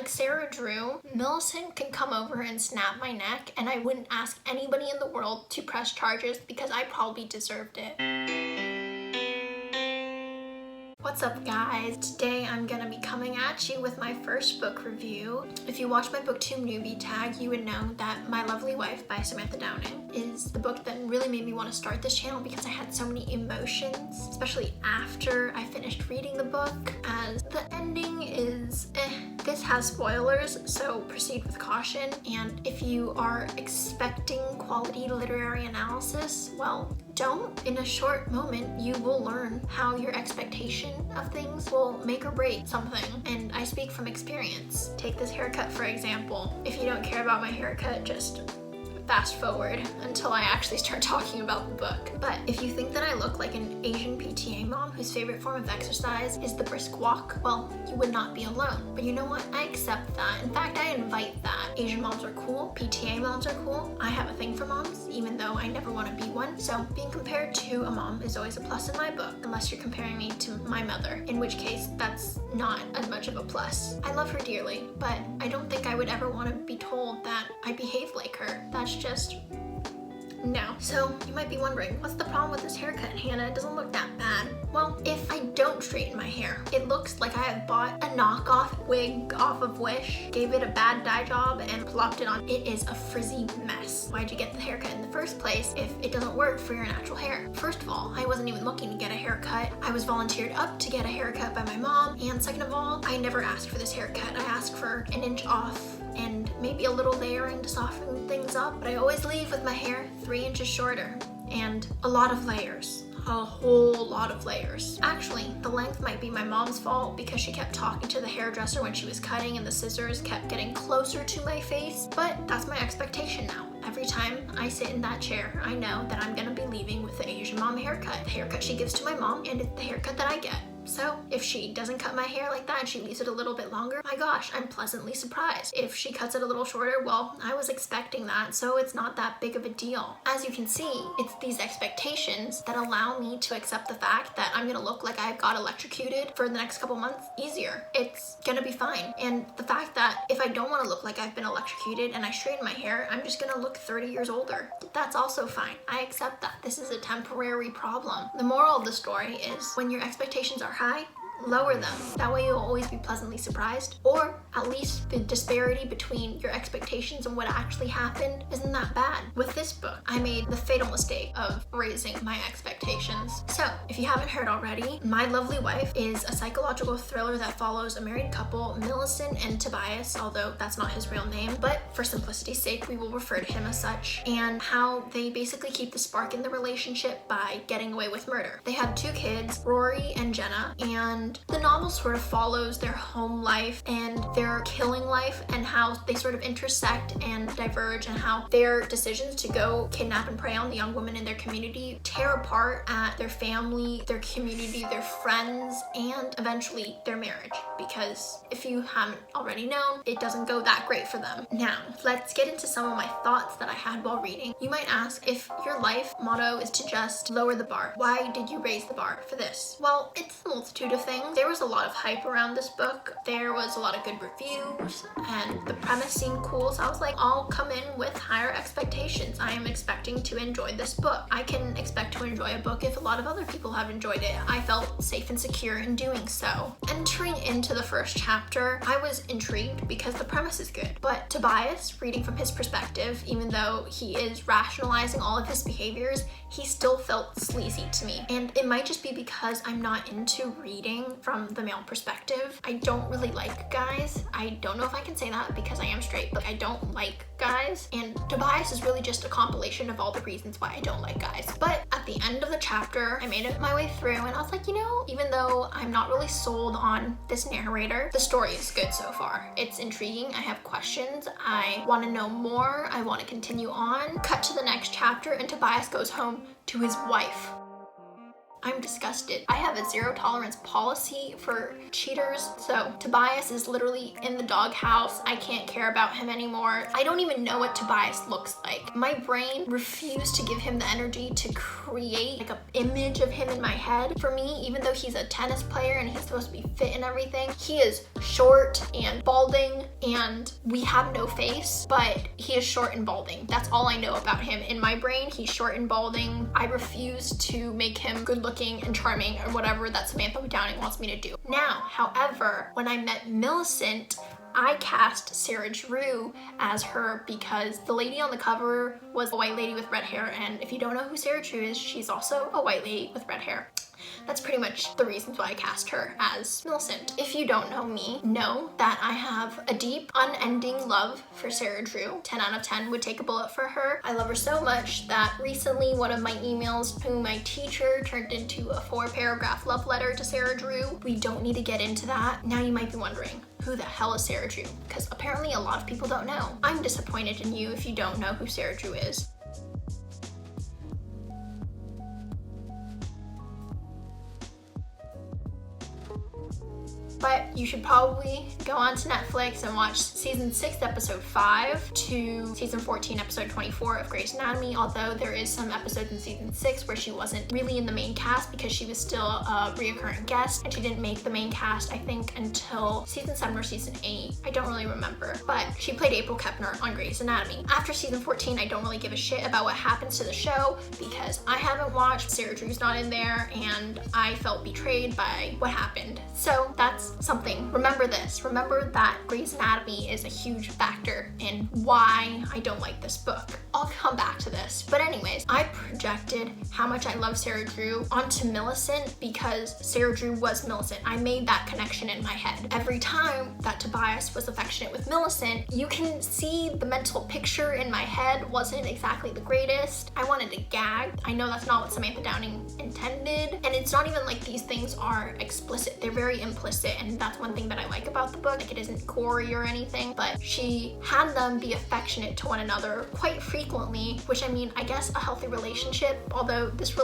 Like Sarah Drew, Millicent can come over and snap my neck and I wouldn't ask anybody in the world to press charges because I probably deserved it. What's up guys? Today I'm gonna be coming at you with my first book review. If you watch my booktube newbie tag, you would know that My Lovely Wife by Samantha is the book that really made me want to start this channel because I had so many emotions, especially after I finished reading the book, as the ending is This has spoilers, so proceed with caution, and if you are expecting quality literary analysis, well, don't. In a short moment, you will learn how your expectation of things will make or break something, and I speak from experience. Take this haircut for example. If you don't care about my haircut, just fast forward until I actually start talking about the book. But if you think that I look like an Asian PTA mom whose favorite form of exercise is the brisk walk, well, you would not be alone. But you know what? I accept that. In fact, I invite that. Asian moms are cool. PTA moms are cool. I have a thing for moms, even though I never want to be one. So being compared to a mom is always a plus in my book, unless you're comparing me to my mother, in which case that's not as much of a plus. I love her dearly, but I don't think I would ever want to be told that I behave like her. That's just no. So you might be wondering, what's the problem with this haircut, Hannah? It doesn't look that bad. Well, if I don't straighten my hair, it looks like I have bought a knockoff wig off of Wish, gave it a bad dye job, and plopped it on. It is a frizzy mess. Why'd you get the haircut in the first place if it doesn't work for your natural hair? First of all, I wasn't even looking to get a haircut. I was volunteered up to get a haircut by my mom, and second of all, I never asked for this haircut. I asked for an inch off and maybe a little layering to soften things up, but I always leave with my hair 3 inches shorter and a lot of layers. A whole lot of layers. Actually, the length might be my mom's fault because she kept talking to the hairdresser when she was cutting and the scissors kept getting closer to my face, but that's my expectation now. Every time I sit in that chair, I know that I'm gonna be leaving with the Asian mom haircut. The haircut she gives to my mom and the haircut that I get. So if she doesn't cut my hair like that and she leaves it a little bit longer, my gosh, I'm pleasantly surprised. If she cuts it a little shorter, well, I was expecting that, so it's not that big of a deal. As you can see, it's these expectations that allow me to accept the fact that I'm gonna look like I've got electrocuted for the next couple months easier. It's gonna be fine. And the fact that if I don't wanna look like I've been electrocuted and I straighten my hair, I'm just gonna look 30 years older. That's also fine. I accept that. This is a temporary problem. The moral of the story is when your expectations are high, lower them. That way you'll always be pleasantly surprised, or at least the disparity between your expectations and what actually happened isn't that bad. With this book, I made the fatal mistake of raising my expectations. So if you haven't heard already, My Lovely Wife is a psychological thriller that follows a married couple, Millicent and Tobias, although that's not his real name, but for simplicity's sake, we will refer to him as such, and how they basically keep the spark in the relationship by getting away with murder. They have 2 kids, Rory and Jenna, and the novel sort of follows their home life and their killing life and how they sort of intersect and diverge, and how their decisions to go kidnap and prey on the young women in their community tear apart at their family, their community, their friends, and eventually their marriage. Because if you haven't already known, it doesn't go that great for them. Now, let's get into some of my thoughts that I had while reading. You might ask, if your life motto is to just lower the bar, why did you raise the bar for this? Well, it's a multitude of things. There was a lot of hype around this book. There was a lot of good reviews and the premise seemed cool. So I was like, I'll come in with higher expectations. I am expecting to enjoy this book. I can expect to enjoy a book if a lot of other people have enjoyed it. I felt safe and secure in doing so. Entering into the first chapter, I was intrigued because the premise is good. But Tobias, reading from his perspective, even though he is rationalizing all of his behaviors, he still felt sleazy to me. And it might just be because I'm not into reading from the male perspective. I don't really like guys. I don't know if I can say that because I am straight, but I don't like guys. And Tobias is really just a compilation of all the reasons why I don't like guys. But at the end of the chapter, I made it my way through and I was like, you know, even though I'm not really sold on this narrator, the story is good so far. It's intriguing. I have questions. I want to know more. I want to continue on. Cut to the next chapter and Tobias goes home to his wife. I'm disgusted. I have a zero tolerance policy for cheaters, so Tobias is literally in the doghouse. I can't care about him anymore. I don't even know what Tobias looks like. My brain refused to give him the energy to create like an image of him in my head. For me, even though he's a tennis player and he's supposed to be fit and everything, he is short and balding and we have no face, but he is short and balding. That's all I know about him. In my brain, he's short and balding. I refuse to make him good looking and charming or whatever that Samantha Downing wants me to do. Now, however, when I met Millicent, I cast Sarah Drew as her because the lady on the cover was a white lady with red hair, and if you don't know who Sarah Drew is, she's also a white lady with red hair. That's pretty much the reasons why I cast her as Millicent. If you don't know me, know that I have a deep, unending love for Sarah Drew. 10 out of 10 would take a bullet for her. I love her so much that recently one of my emails to my teacher turned into a 4-paragraph love letter to Sarah Drew. We don't need to get into that. Now you might be wondering, who the hell is Sarah Drew? Because apparently a lot of people don't know. I'm disappointed in you if you don't know who Sarah Drew is. But you should probably go on to Netflix and watch season 6, episode 5 to season 14, episode 24 of Grey's Anatomy, although there is some episodes in season 6 where she wasn't really in the main cast because she was still a reoccurring guest, and she didn't make the main cast, I think, until season 7 or season 8. I don't really remember, but she played April Kepner on Grey's Anatomy. After season 14, I don't really give a shit about what happens to the show because I haven't watched, Sarah Drew's not in there, and I felt betrayed by what happened. So that's something. Remember this. Remember that Grey's Anatomy is a huge factor in why I don't like this book. I'll come back to this. But anyways, I projected how much I love Sarah Drew onto Millicent because Sarah Drew was Millicent. I made that connection in my head. Every time that Tobias was affectionate with Millicent, you can see the mental picture in my head wasn't exactly the greatest. I wanted to gag. I know that's not what Samantha Downing intended. And it's not even like these things are explicit. They're very implicit, and that's one thing that I like about the book. Like, it isn't gory or anything, but she had them be affectionate to one another quite frequently, which, I mean, I guess a healthy relationship, although this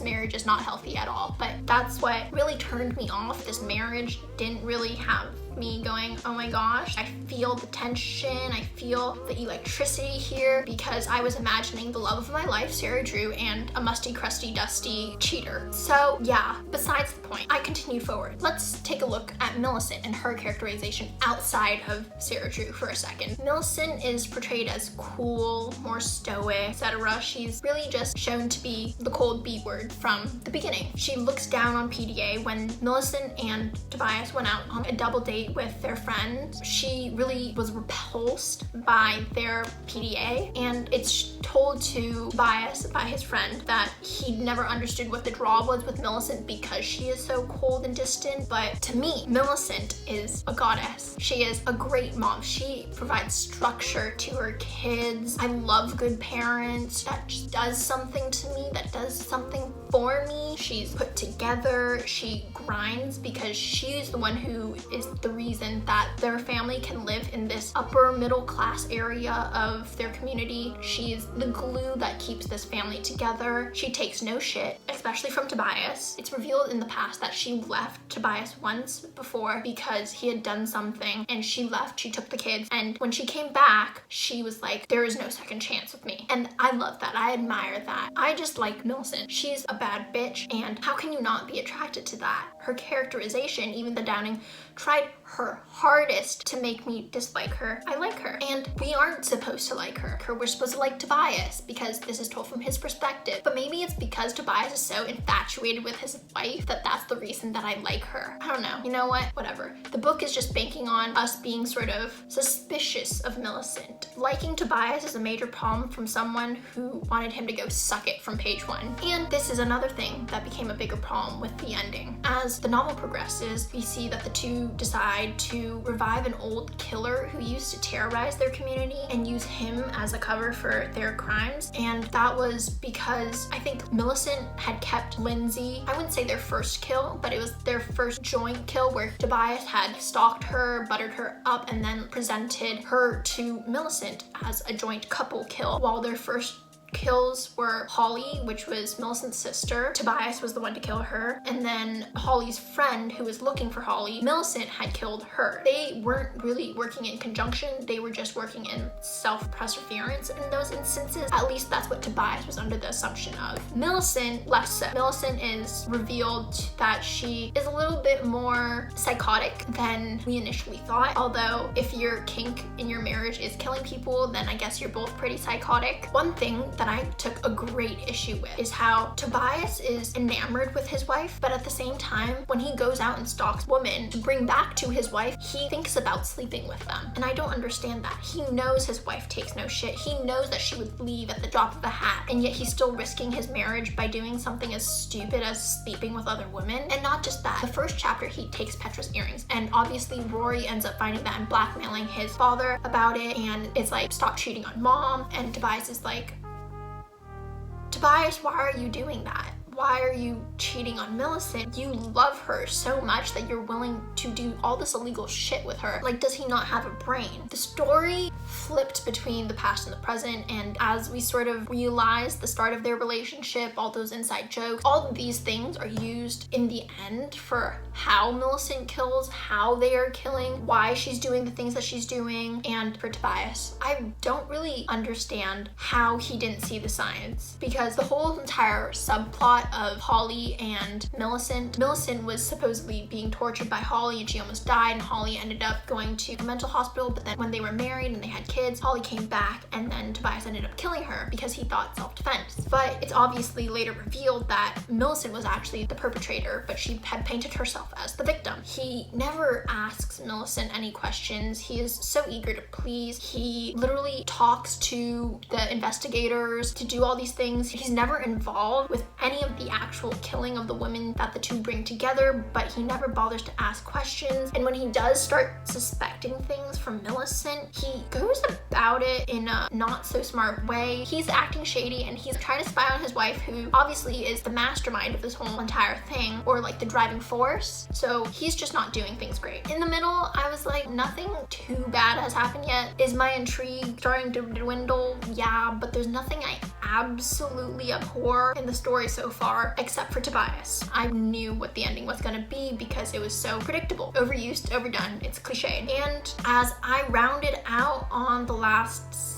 marriage is not healthy at all. But that's what really turned me off. This marriage didn't really have me going, oh my gosh, I feel the tension, I feel the electricity here, because I was imagining the love of my life, Sarah Drew, and a musty, crusty, dusty cheater. So yeah, besides the point, I continued forward. Let's take a look at Millicent and her characterization outside of Sarah Drew for a second. Millicent is portrayed as cool, more stoic, etc. She's really just shown to be the cold B word from the beginning. She looks down on PDA. When Millicent and Tobias went out on a double date with their friend, she really was repulsed by their PDA, and it's told to Tobias by his friend that he never understood what the draw was with Millicent because she is so cold and distant. But to me, Millicent is a goddess. She is a great mom. She provides structure to her kids. I love good parents that just does something to me, that does something for me. She's put together. She grinds because she's the one who is the reason that their family can live in this upper middle class area of their community. She's the glue that keeps this family together. She takes no shit, especially from Tobias. It's revealed in the past that she left Tobias once before because he had done something, and she left, she took the kids, and when she came back, she was like, there is no second chance with me. And I love that. I admire that. I just like Millicent. She's a bad bitch, and how can you not be attracted to that? Her characterization, even the Downing tried her hardest to make me dislike her. I like her, and we aren't supposed to like her. We're supposed to like Tobias because this is told from his perspective. But maybe it's because Tobias is so infatuated with his wife that that's the reason that I like her. I don't know. You know what? Whatever. The book is just banking on us being sort of suspicious of Millicent. Liking Tobias is a major problem from someone who wanted him to go suck it from page 1. And this is another thing that became a bigger problem with the ending. As the novel progresses, we see that the two decide to revive an old killer who used to terrorize their community and use him as a cover for their crimes. And that was because I think Millicent had kept Lindsay, I wouldn't say their first kill, but it was their first joint kill where Tobias had stalked her, buttered her up, and then presented her to Millicent as a joint couple kill, while their first kills were Holly, which was Millicent's sister. Tobias was the one to kill her. And then Holly's friend, who was looking for Holly, Millicent, had killed her. They weren't really working in conjunction. They were just working in self-perseverance in those instances. At least that's what Tobias was under the assumption of. Millicent, less so. Millicent is revealed that she is a little bit more psychotic than we initially thought. Although if your kink in your marriage is killing people, then I guess you're both pretty psychotic. One thing that I took a great issue with is how Tobias is enamored with his wife, but at the same time, when he goes out and stalks women to bring back to his wife, he thinks about sleeping with them. And I don't understand that. He knows his wife takes no shit. He knows that she would leave at the drop of a hat, and yet he's still risking his marriage by doing something as stupid as sleeping with other women. And not just that, the first chapter he takes Petra's earrings, and obviously Rory ends up finding that and blackmailing his father about it, and it's like, stop cheating on mom. And Tobias is like, Tobias, why are you doing that? Why are you cheating on Millicent? You love her so much that you're willing to do all this illegal shit with her. Like, does he not have a brain? The story flipped between the past and the present, and as we sort of realize the start of their relationship, all those inside jokes, all of these things are used in the end for how Millicent kills, how they are killing, why she's doing the things that she's doing. And for Tobias, I don't really understand how he didn't see the signs, because the whole entire subplot of Holly and Millicent. Millicent was supposedly being tortured by Holly and she almost died, and Holly ended up going to a mental hospital, but then when they were married and they had kids, Holly came back, and then Tobias ended up killing her because he thought self-defense. But it's obviously later revealed that Millicent was actually the perpetrator, but she had painted herself as the victim. He never asks Millicent any questions. He is so eager to please. He literally talks to the investigators to do all these things. He's never involved with any of the actual killing of the women that the two bring together, but he never bothers to ask questions. And when he does start suspecting things from Millicent, he goes about it in a not so smart way. He's acting shady and he's trying to spy on his wife, who obviously is the mastermind of this whole entire thing, or like the driving force. So he's just not doing things great. In the middle, I was like, nothing too bad has happened yet. Is my intrigue starting to dwindle? Yeah, but there's nothing I absolutely abhor in the story so far, except for Tobias. I knew what the ending was gonna be because it was so predictable. Overused, overdone, it's cliched. And as I rounded out on the last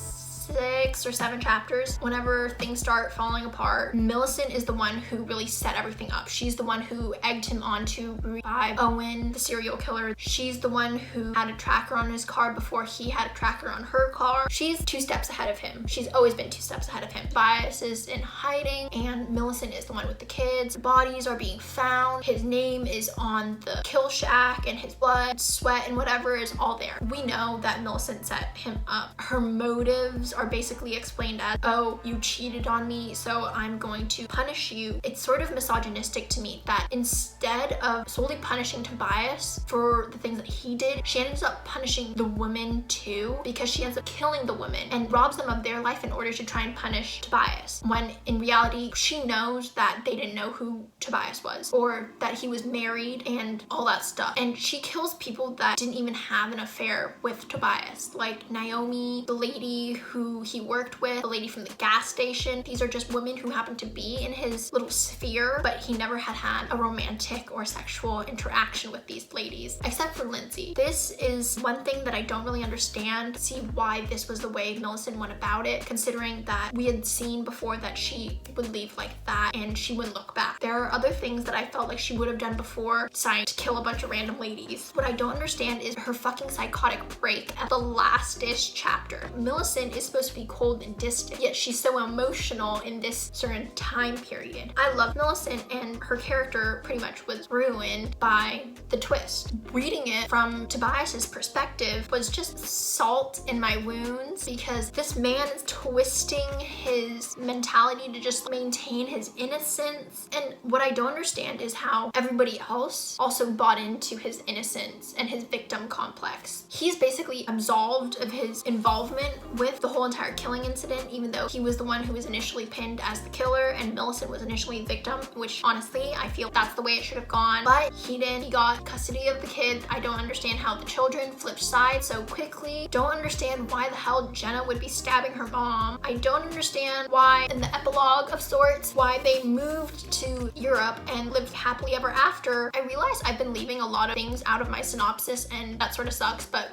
6 or 7 chapters, whenever things start falling apart, Millicent is the one who really set everything up. She's the one who egged him on to revive Owen, the serial killer. She's the one who had a tracker on his car before he had a tracker on her car. She's 2 steps ahead of him. She's always been 2 steps ahead of him. Tobias is in hiding, and Millicent is the one with the kids. Bodies are being found. His name is on the kill shack, and his blood, sweat, and whatever is all there. We know that Millicent set him up. Her motives are basically explained as, oh, you cheated on me, so I'm going to punish you. It's sort of misogynistic to me that instead of solely punishing Tobias for the things that he did, she ends up punishing the women too, because she ends up killing the women and robs them of their life in order to try and punish Tobias, when in reality she knows that they didn't know who Tobias was, or that he was married and all that stuff. And she kills people that didn't even have an affair with Tobias, like Naomi, the lady who he worked with, the lady from the gas station. These are just women who happen to be in his little sphere, but he never had a romantic or sexual interaction with these ladies, except for Lindsay. This is one thing that I don't really understand, see why this was the way Millicent went about it, considering that we had seen before that she would leave like that and she wouldn't look back. There are other things that I felt like she would have done before, deciding to kill a bunch of random ladies. What I don't understand is her fucking psychotic break at the last-ish chapter. Millicent is supposed to be cold and distant, yet she's so emotional in this certain time period. I love Millicent, and her character pretty much was ruined by the twist. Reading it from Tobias's perspective was just salt in my wounds, because this man is twisting his mentality to just maintain his innocence. And what I don't understand is how everybody else also bought into his innocence and his victim complex. He's basically absolved of his involvement with the whole entire killing incident, even though he was the one who was initially pinned as the killer and Millicent was initially the victim, which honestly, I feel that's the way it should have gone. But he didn't. He got custody of the kids. I don't understand how the children flipped sides so quickly. Don't understand why the hell Jenna would be stabbing her mom. I don't understand why, in the epilogue of sorts, why they moved to Europe and lived happily ever after. I realize I've been leaving a lot of things out of my synopsis and that sort of sucks, but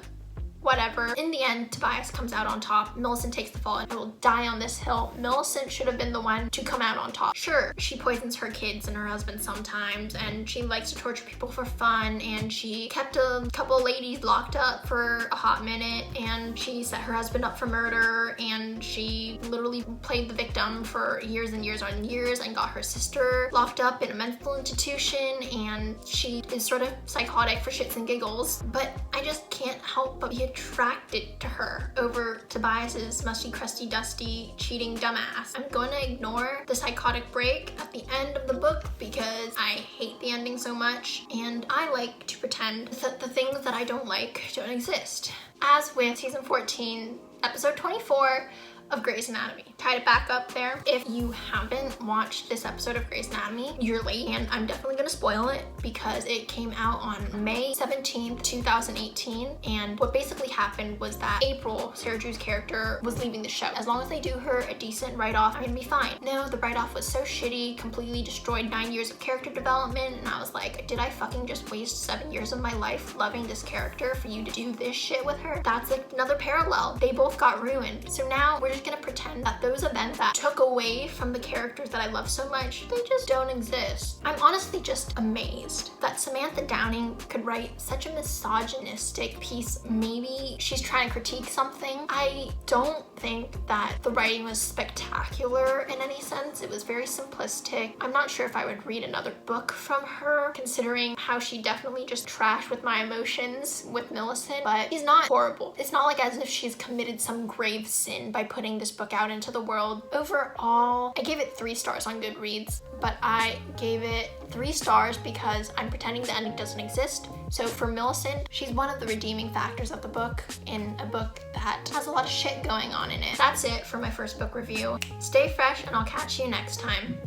whatever. In the end, Tobias comes out on top. Millicent takes the fall and will die on this hill. Millicent should have been the one to come out on top. Sure, she poisons her kids and her husband sometimes, and she likes to torture people for fun, and she kept a couple ladies locked up for a hot minute, and she set her husband up for murder, and she literally played the victim for years and years on years and got her sister locked up in a mental institution, and she is sort of psychotic for shits and giggles. But I just can't help but be attracted to her over Tobias's musty, crusty, dusty, cheating dumbass. I'm going to ignore the psychotic break at the end of the book because I hate the ending so much, and I like to pretend that the things that I don't like don't exist. As with season 14, episode 24 of Grey's Anatomy. Tied it back up there. If you haven't watched this episode of Grey's Anatomy, you're late, and I'm definitely gonna spoil it because it came out on May 17th, 2018, and what basically happened was that April, Sarah Drew's character, was leaving the show. As long as they do her a decent write-off, I'm gonna be fine. No, the write-off was so shitty, completely destroyed 9 years of character development, and I was like, did I fucking just waste 7 years of my life loving this character for you to do this shit with her? That's like another parallel. They both got ruined. So now we're just gonna pretend that those events that took away from the characters that I love so much, they just don't exist. I'm honestly just amazed that Samantha Downing could write such a misogynistic piece. Maybe she's trying to critique something. I don't think that the writing was spectacular in any sense. It was very simplistic. I'm not sure if I would read another book from her, considering how she definitely just trashed with my emotions with Millicent, but she's not horrible. It's not like as if she's committed some grave sin by putting this book out into the world. Overall, I gave it 3 stars on Goodreads, but I gave it 3 stars because I'm pretending the ending doesn't exist. So for Millicent, she's one of the redeeming factors of the book in a book that has a lot of shit going on in it. That's it for my first book review. Stay fresh and I'll catch you next time.